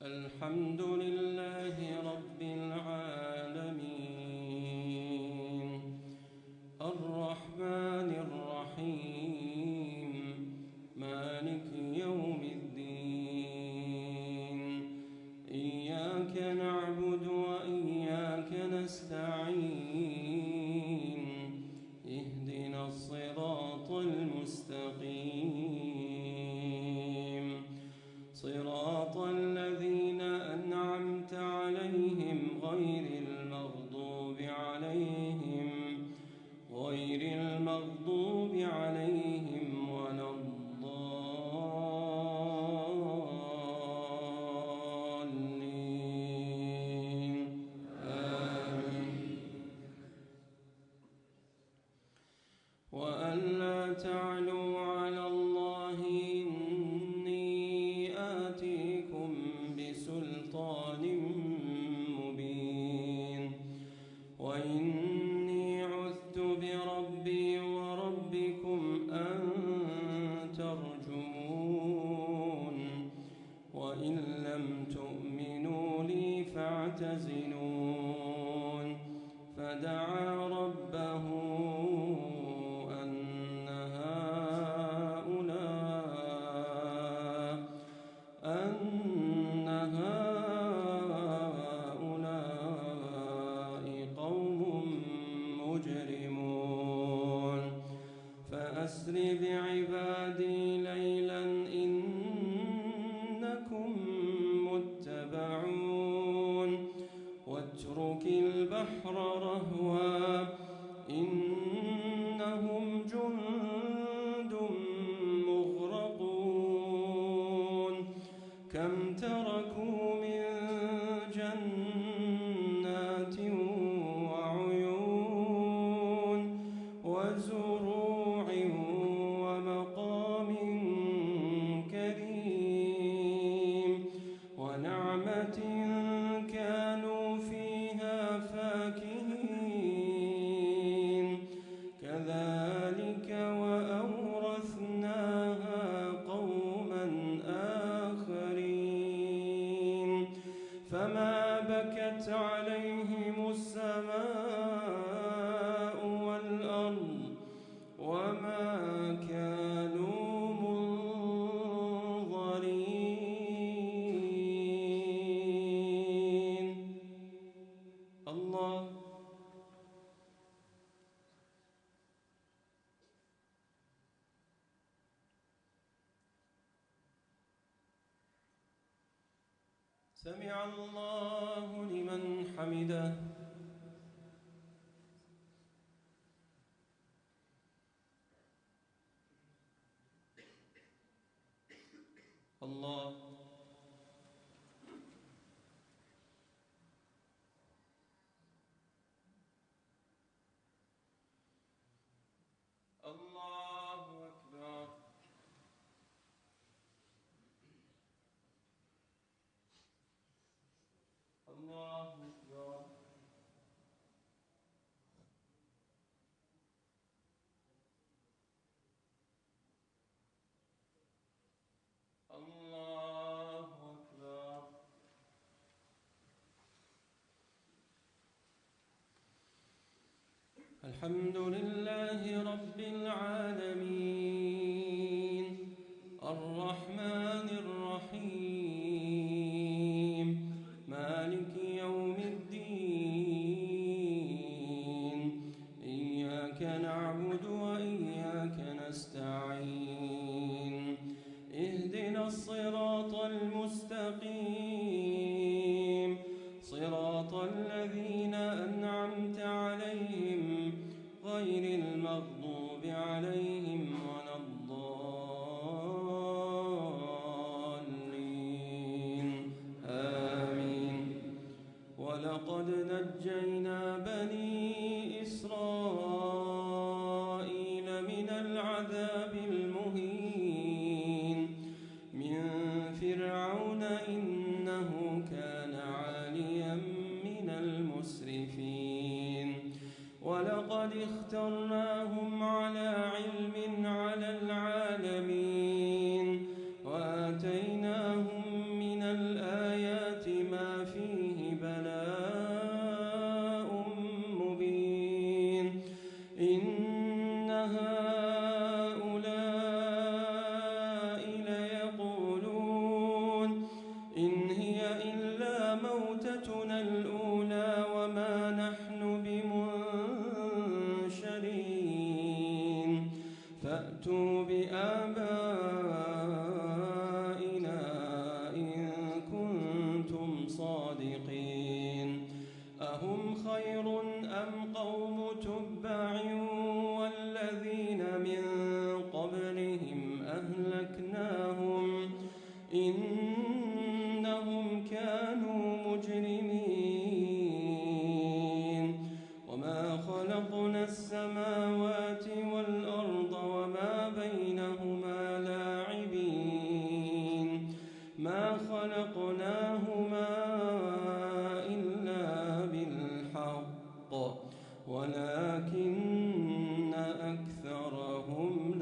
الحمد لله رب العالمين الرحمن الرحيم مالك يوم الدين إياك نعبد وإياك نستعين اهدنا الصراط المستقيم صراط الذين أنعمت عليهم غير المغضوب عليهم ولا الضالين آمين. وألا تعلوا على الله إني آتيكم بسلطان مبين وإني عذت بربي وربكم أن ترجمون وإن لم تؤمنوا لي فاعتزلون فدعا ربه أن هؤلاء قوم مجرمون فأسر بعبادي ليلا إنكم متبعون واترك البحر رهوا إنهم جند مغرقون كم تركوا من جنات وعيون وزروع ومقام كريم ونعمة كانوا فيها فاكهين كذلك وأورثناها قوما آخرين فما بكت عليهم السماء والأرض وما كانوا منظرين. الله سمع الله لمن حمده. الله الله أكبر. الله أكبر. الله أكبر. الحمد لله رب العالمين الرحمن الرحيم مالك يوم الدين إياك نعبد وإياك نستعين اهدنا الصراط المستقيم صراط الذين أنعمت عليهم غير المغضوب عليهم آبائنا إن كنتم صادقين أهم خير أم قوم تبع والذين من قبلهم أهلكناهم إنهم كانوا مجرمين وما خلقنا السماوات والأرض وما بينهما لاعبين ما خلقناهما إلا بالحق ولكن أكثرهم